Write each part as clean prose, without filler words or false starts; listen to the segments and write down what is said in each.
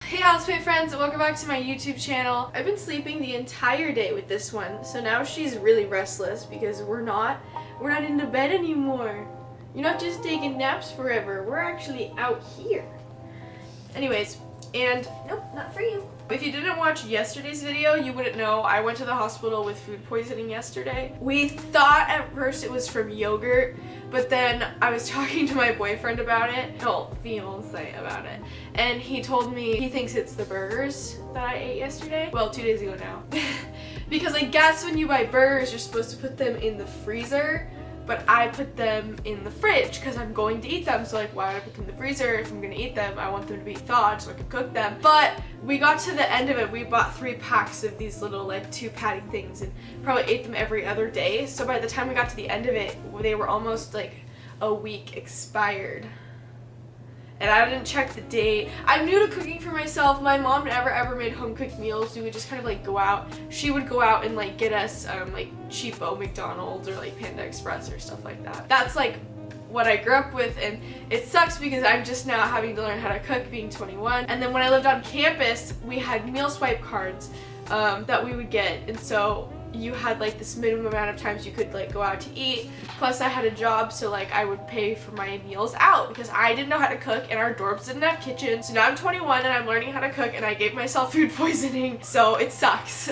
Hey Houseplant friends, welcome back to my YouTube channel. I've been sleeping the entire day with this one, so now she's really restless because we're not into bed anymore. You're not just taking naps forever, we're actually out here. Anyways, and nope, not for you. If you didn't watch yesterday's video, you wouldn't know I went to the hospital with food poisoning yesterday. We thought at first it was from yogurt, but then I was talking to my boyfriend about it, fiance about it, and he told me he thinks it's the burgers that I ate yesterday. Well, 2 days ago now. Because I guess when you buy burgers, you're supposed to put them in the freezer, but I put them in the fridge because I'm going to eat them. So like, why would I put them in the freezer if I'm gonna eat them? I want them to be thawed so I can cook them. But we got to the end of it, we bought 3 packs of these little like 2-patty things and probably ate them every other day. So by the time we got to the end of it, they were almost like a week expired. And I didn't check the date. I'm new to cooking for myself. My mom never ever made home cooked meals. We would just kind of like go out. She would go out and like get us like cheapo McDonald's or like Panda Express or stuff like that. That's like what I grew up with, and it sucks because I'm just now having to learn how to cook being 21. And then when I lived on campus, we had meal swipe cards that we would get, and so you had like this minimum amount of times you could like go out to eat. Plus I had a job, so like I would pay for my meals out because I didn't know how to cook and our dorms didn't have kitchens. So now I'm 21 and I'm learning how to cook, and I gave myself food poisoning, so it sucks.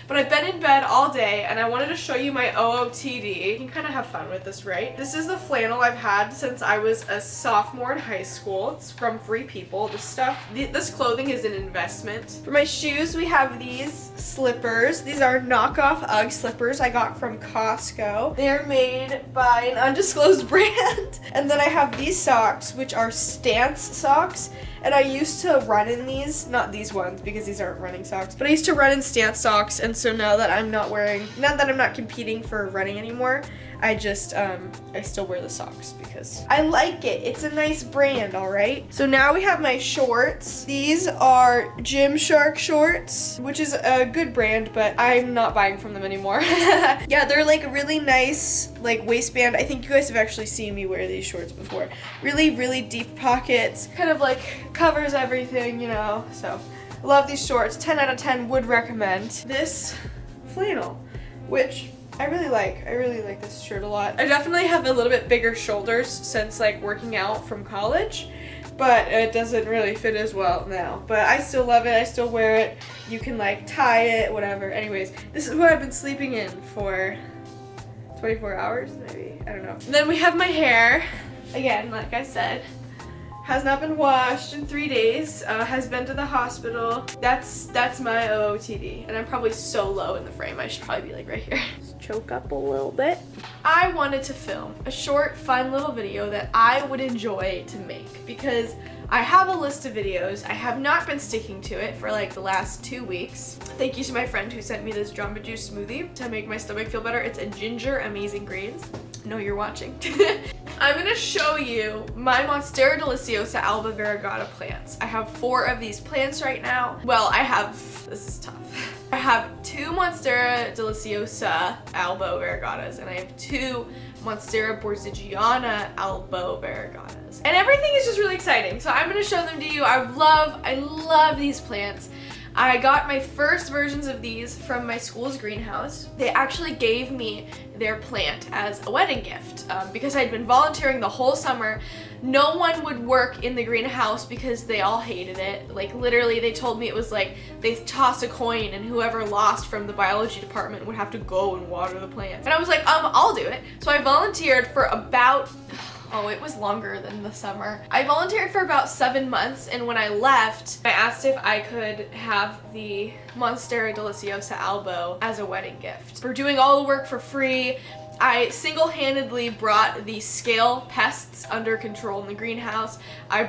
But I've been in bed all day and I wanted to show you my OOTD. You can kind of have fun with this, right? This is the flannel I've had since I was a sophomore in high school. It's from Free People. This clothing is an investment. For my shoes, we have these slippers. These are knockoff UGG slippers I got from Costco. They're made by an undisclosed brand. And then I have these socks, which are Stance socks. And I used to run in these, not these ones because these aren't running socks, but I used to run in Stance socks, and so now that I'm not competing for running anymore, I still wear the socks because I like it. It's a nice brand, all right? So now we have my shorts. These are Gymshark shorts, which is a good brand, but I'm not buying from them anymore. Yeah, they're like a really nice like waistband. I think you guys have actually seen me wear these shorts before. Really, really deep pockets, kind of like covers everything, you know, so love these shorts. 10 out of 10 would recommend. This flannel, which I really like this shirt a lot. I definitely have a little bit bigger shoulders since like working out from college, but it doesn't really fit as well now. But I still love it, I still wear it. You can like tie it, whatever. Anyways, this is what I've been sleeping in for 24 hours maybe, I don't know. And then we have my hair, again, like I said, has not been washed in 3 days, has been to the hospital. That's my OOTD, and I'm probably so low in the frame. I should probably be like right here. Just choke up a little bit. I wanted to film a short, fun little video that I would enjoy to make because I have a list of videos. I have not been sticking to it for like the last 2 weeks. Thank you to my friend who sent me this Jamba Juice smoothie to make my stomach feel better. It's a ginger amazing greens. I know you're watching. I'm gonna show you my Monstera deliciosa Alba variegata plants. I have 4 of these plants right now. Well, this is tough. I have 2 Monstera deliciosa Albo variegatas, and I have 2 Monstera borsigiana Albo variegatas. And everything is just really exciting, so I'm gonna show them to you. I love these plants. I got my first versions of these from my school's greenhouse. They actually gave me their plant as a wedding gift because I'd been volunteering the whole summer. No one would work in the greenhouse because they all hated it. Like literally they told me it was like they tossed a coin and whoever lost from the biology department would have to go and water the plants. And I was like, I'll do it. So I volunteered for about, it was longer than the summer. I volunteered for about 7 months, and when I left, I asked if I could have the Monstera deliciosa Albo as a wedding gift. For doing all the work for free, I single-handedly brought the scale pests under control in the greenhouse. I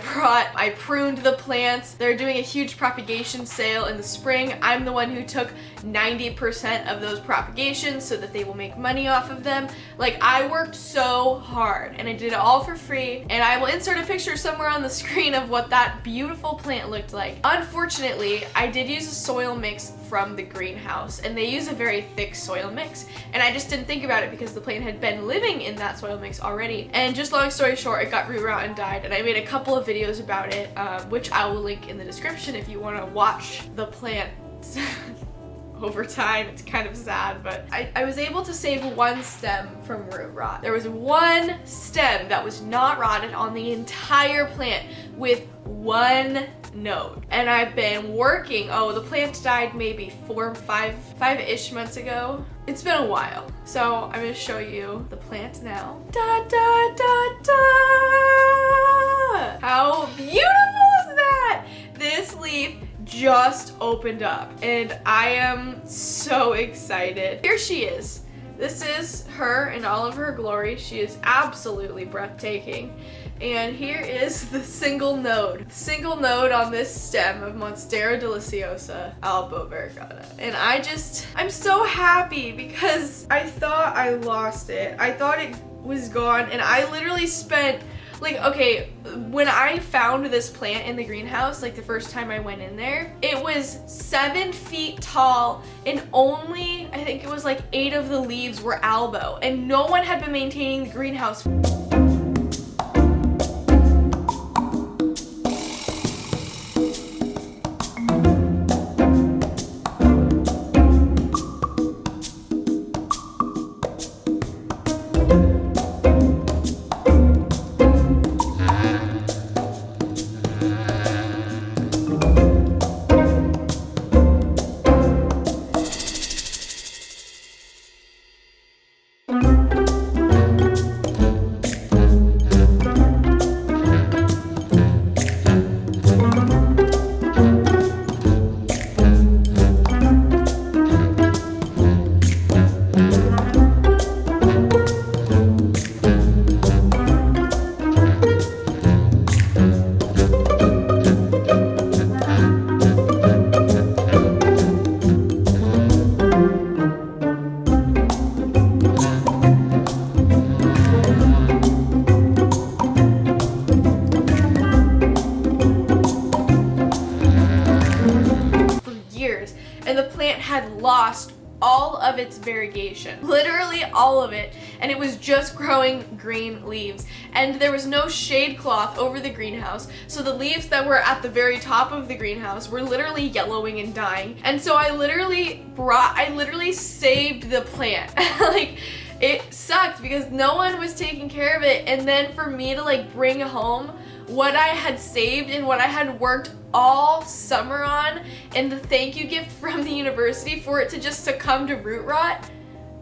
pruned the plants. They're doing a huge propagation sale in the spring. I'm the one who took 90% of those propagations so that they will make money off of them. Like, I worked so hard and I did it all for free, and I will insert a picture somewhere on the screen of what that beautiful plant looked like. Unfortunately, I did use a soil mix from the greenhouse, and they use a very thick soil mix, and I just didn't think about it because the the plant had been living in that soil mix already. And just long story short, it got root rot and died, and I made a couple of videos about it, which I will link in the description if you want to watch the plant over time. It's kind of sad, but I was able to save one stem from root rot. There was one stem that was not rotted on the entire plant with one node. And I've been working, the plant died maybe 5-ish months ago. It's been a while. So I'm gonna show you the plant now. Da da da da! How beautiful is that? This leaf just opened up and I am so excited. Here she is. This is her in all of her glory. She is absolutely breathtaking. And here is the single node on this stem of Monstera deliciosa, Albo Variegated. And I'm so happy because I thought I lost it. I thought it was gone, and I literally spent, like, okay, when I found this plant in the greenhouse, like the first time I went in there, it was 7 feet tall and only, I think it was like 8 of the leaves were Albo, and no one had been maintaining the greenhouse. And the plant had lost all of its variegation, literally all of it, and it was just growing green leaves, and there was no shade cloth over the greenhouse, so the leaves that were at the very top of the greenhouse were literally yellowing and dying. And so I literally saved the plant. Like, it sucked because no one was taking care of it, and then for me to like bring home what I had saved and what I had worked all summer on, and the thank you gift from the university for it to just succumb to root rot,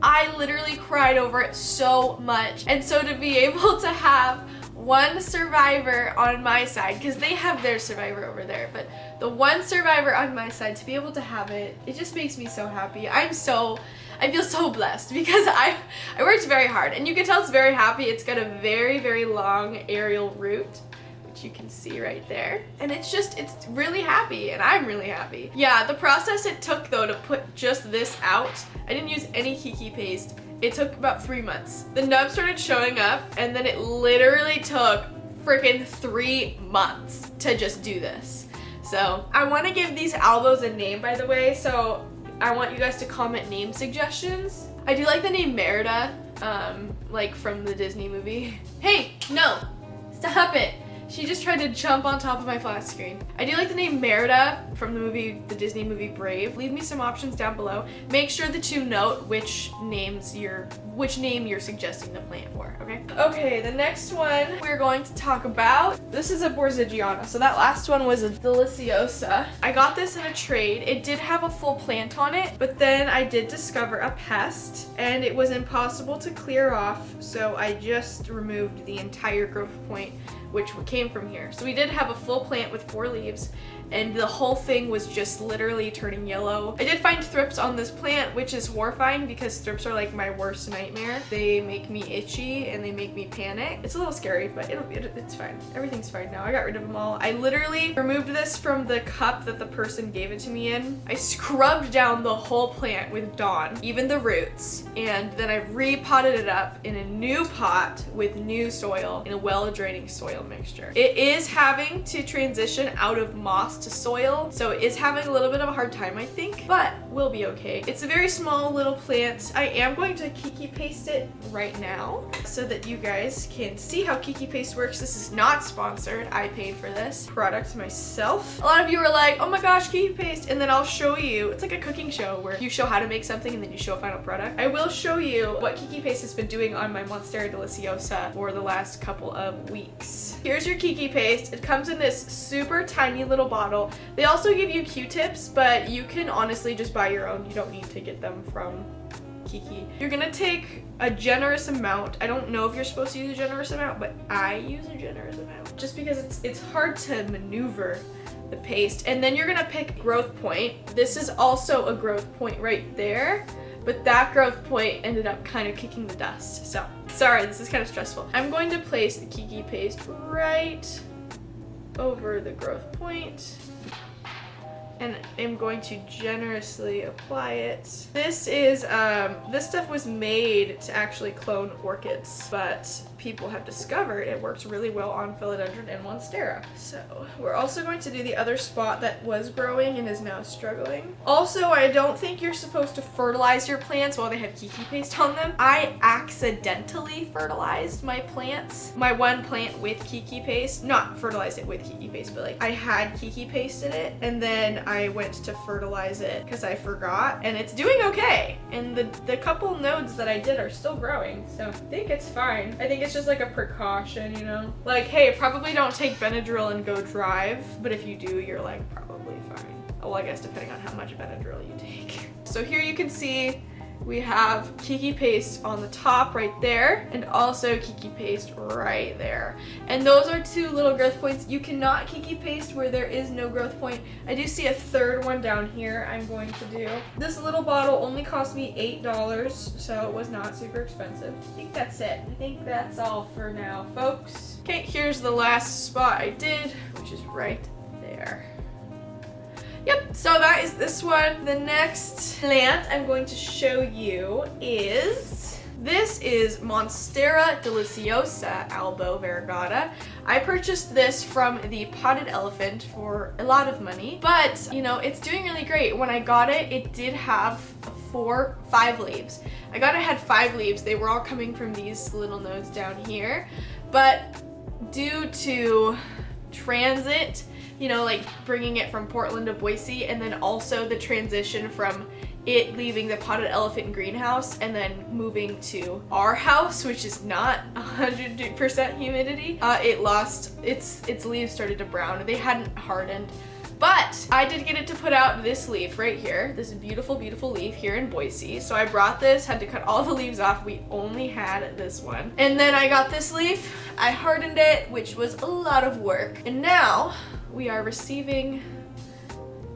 I literally cried over it so much. And so to be able to have one survivor on my side, because they have their survivor over there, but the one survivor on my side, to be able to have it, it just makes me so happy. I feel so blessed because I worked very hard, and you can tell it's very happy. It's got a very, very long aerial root, you can see right there, and it's really happy, and I'm really happy. Yeah, the process it took though to put just this out, I didn't use any Kiki paste. It took about 3 months. The nub started showing up, and then it literally took freaking 3 months to just do this. So I want to give these Albos a name, by the way, so I want you guys to comment name suggestions. I do like the name Merida, like from the Disney movie. Hey, no, stop it. She just tried to jump on top of my flat screen. I do like the name Merida from the Disney movie Brave. Leave me some options down below. Make sure that you note which name you're suggesting the plant for, okay? Okay, the next one we're going to talk about, this is a Borzigiana. So that last one was a deliciosa. I got this in a trade. It did have a full plant on it, but then I did discover a pest, and it was impossible to clear off, so I just removed the entire growth point which came from here. So we did have a full plant with 4 leaves, and the whole thing was just literally turning yellow. I did find thrips on this plant, which is horrifying because thrips are like my worst nightmare. They make me itchy and they make me panic. It's a little scary, but it's fine. Everything's fine now. I got rid of them all. I literally removed this from the cup that the person gave it to me in. I scrubbed down the whole plant with Dawn, even the roots, and then I repotted it up in a new pot with new soil in a well-draining soil mixture. It is having to transition out of moss response to soil, so it is having a little bit of a hard time, I think, but we'll be okay. It's a very small little plant. I am going to Kiki paste it right now so that you guys can see how Kiki paste works. This is not sponsored. I paid for this product myself. A lot of you are like, oh my gosh, Kiki paste, and then I'll show you. It's like a cooking show where you show how to make something and then you show a final product. I will show you what Kiki paste has been doing on my Monstera deliciosa for the last couple of weeks. Here's your Kiki paste. It comes in this super tiny little bottle. They also give you Q-tips, but you can honestly just buy your own. You don't need to get them from Kiki. You're gonna take a generous amount. I don't know if you're supposed to use a generous amount, but I use a generous amount just because it's hard to maneuver the paste. And then you're gonna pick growth point. This is also a growth point right there, but that growth point ended up kind of kicking the dust. So sorry, this is kind of stressful. I'm going to place the Kiki paste right over the growth point, and I'm going to generously apply it. This is, this stuff was made to actually clone orchids, but people have discovered it works really well on philodendron and monstera. So we're also going to do the other spot that was growing and is now struggling. Also, I don't think you're supposed to fertilize your plants while they have Kiki paste on them. I accidentally fertilized my plants. My one plant with Kiki paste, not fertilized it with Kiki paste, but like I had Kiki paste in it, and then I went to fertilize it because I forgot, and it's doing okay. And the couple nodes that I did are still growing, so I think it's fine. I think it's just like a precaution, you know? Like, hey, probably don't take Benadryl and go drive, but if you do, you're like probably fine. Well, I guess depending on how much Benadryl you take. So here you can see we have Kiki paste on the top right there, and also Kiki paste right there. And those are two little growth points. You cannot Kiki paste where there is no growth point. I do see a third one down here I'm going to do. This little bottle only cost me $8, so it was not super expensive. I think that's it. I think that's all for now, folks. Okay, here's the last spot I did, which is right there. Yep, so that is this one. The next plant I'm going to show you is, this is Monstera deliciosa, Albo variegata. I purchased this from the Potted Elephant for a lot of money, but you know, it's doing really great. When I got it, it did have 5 leaves. I got it had 5 leaves. They were all coming from these little nodes down here, but due to transit, you know, like bringing it from Portland to Boise, and then also the transition from it leaving the Potted Elephant greenhouse and then moving to our house, which is not 100% humidity, it lost its leaves, started to brown. They hadn't hardened, but I did get it to put out this leaf right here, this beautiful, beautiful leaf here in Boise. So I brought this, had to cut all the leaves off. We only had this one. And then I got this leaf, I hardened it, which was a lot of work. And now we are receiving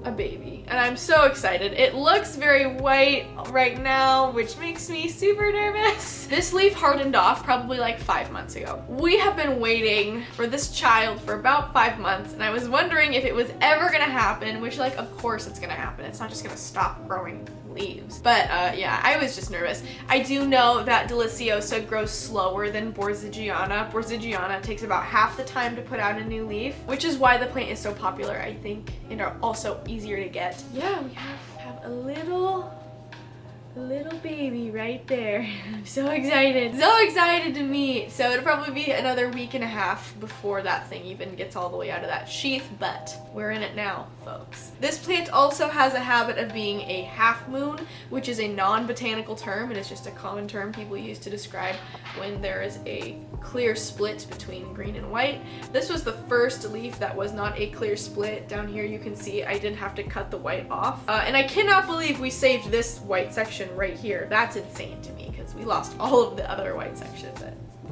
a baby, and I'm so excited. It looks very white right now, which makes me super nervous. This leaf hardened off probably like 5 months ago. We have been waiting for this child for about 5 months, and I was wondering if it was ever gonna happen, which like, of course it's gonna happen. It's not just gonna stop growing leaves. But yeah, I was just nervous. I do know that deliciosa grows slower than borsigiana. Borsigiana takes about half the time to put out a new leaf, which is why the plant is so popular, I think, and are also easier to get. Yeah, we have a little baby right there. I'm so excited to meet. So it'll probably be another week and a half before that thing even gets all the way out of that sheath, but we're in it now, folks. This plant also has a habit of being a half moon, which is a non-botanical term. It is just a common term people use to describe when there is a clear split between green and white. This was the first leaf that was not a clear split. Down here you can see I did have to cut the white off. And I cannot believe we saved this white section right here. That's insane to me because we lost all of the other white section.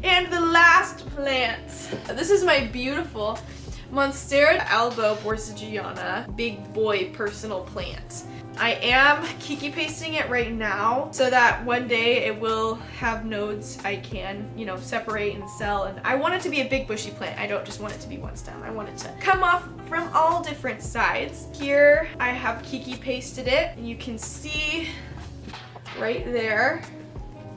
And the last plant. This is my beautiful Monstera Albo borsigiana big boy personal plant. I am Kiki pasting it right now so that one day it will have nodes I can, you know, separate and sell. And I want it to be a big bushy plant. I don't just want it to be one stem. I want it to come off from all different sides. Here I have Kiki pasted it, and you can see right there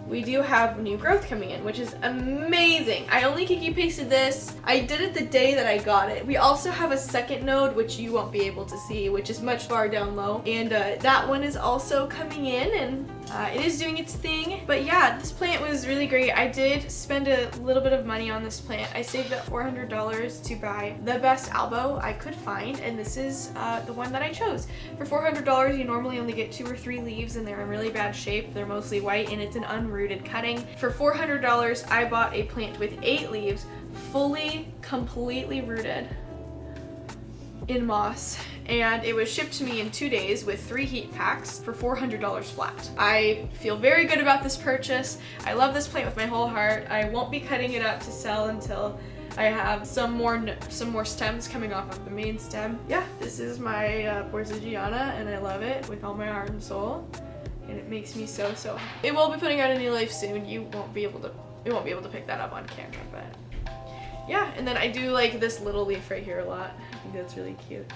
we do have new growth coming in, which is amazing. I only Kiki pasted this. I did it the day that I got it. We also have a second node, which you won't be able to see, which is much far down low. And that one is also coming in, and it is doing its thing. But yeah, this plant was really great. I did spend a little bit of money on this plant. I saved up $400 to buy the best Albo I could find, and this is the one that I chose. For $400, you normally only get 2 or 3 leaves, and they're in really bad shape. They're mostly white, and it's an unrooted cutting. For $400, I bought a plant with 8 leaves, fully, completely rooted in moss, and it was shipped to me in 2 days with 3 heat packs for $400 flat. I feel very good about this purchase. I love this plant with my whole heart. I won't be cutting it up to sell until I have some more stems coming off of the main stem. Yeah, this is my Porcelagiana, and I love it with all my heart and soul, and it makes me so happy. It will be putting out a new leaf soon. You won't be able to pick that up on camera, but yeah. And then I do like this little leaf right here a lot. I think that's really cute.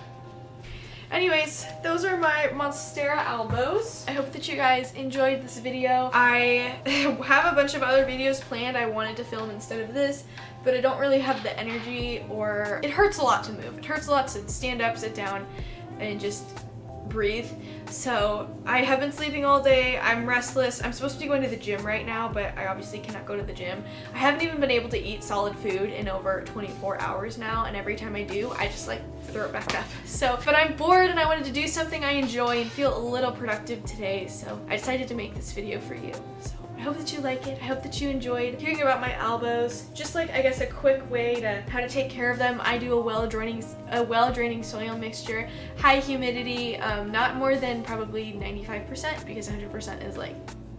Anyways, those are my Monstera Albos. I hope that you guys enjoyed this video. I have a bunch of other videos planned I wanted to film instead of this, but I don't really have the energy, or it hurts a lot to move. It hurts a lot to stand up, sit down, and just breathe. So I have been sleeping all day. I'm restless. I'm supposed to be going to the gym right now, but I obviously cannot go to the gym. I haven't even been able to eat solid food in over 24 hours now, and every time I do, I just like throw it back up. So, but I'm bored and I wanted to do something I enjoy and feel a little productive today, so I decided to make this video for you. So I hope that you like it. I hope that you enjoyed hearing about my Albos. Just like, I guess, a quick way to how to take care of them. I do a well-draining soil mixture, high humidity, not more than probably 95%, because 100% is like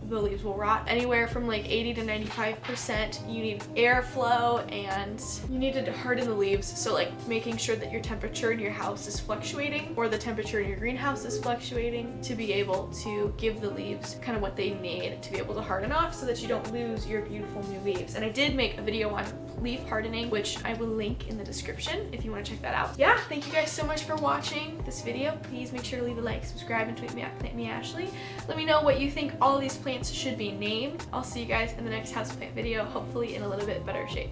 the leaves will rot. Anywhere from like 80 to 95%. You need airflow, and you need to harden the leaves. So like making sure that your temperature in your house is fluctuating, or the temperature in your greenhouse is fluctuating, to be able to give the leaves kind of what they need to be able to harden off, so that you don't lose your beautiful new leaves. And I did make a video on leaf hardening, which I will link in the description if you want to check that out. Yeah, thank you guys so much for watching this video. Please make sure to leave a like, subscribe, and tweet me at PlantMeAshley. Let me know what you think all of these plants should be named. I'll see you guys in the next houseplant video, hopefully in a little bit better shape.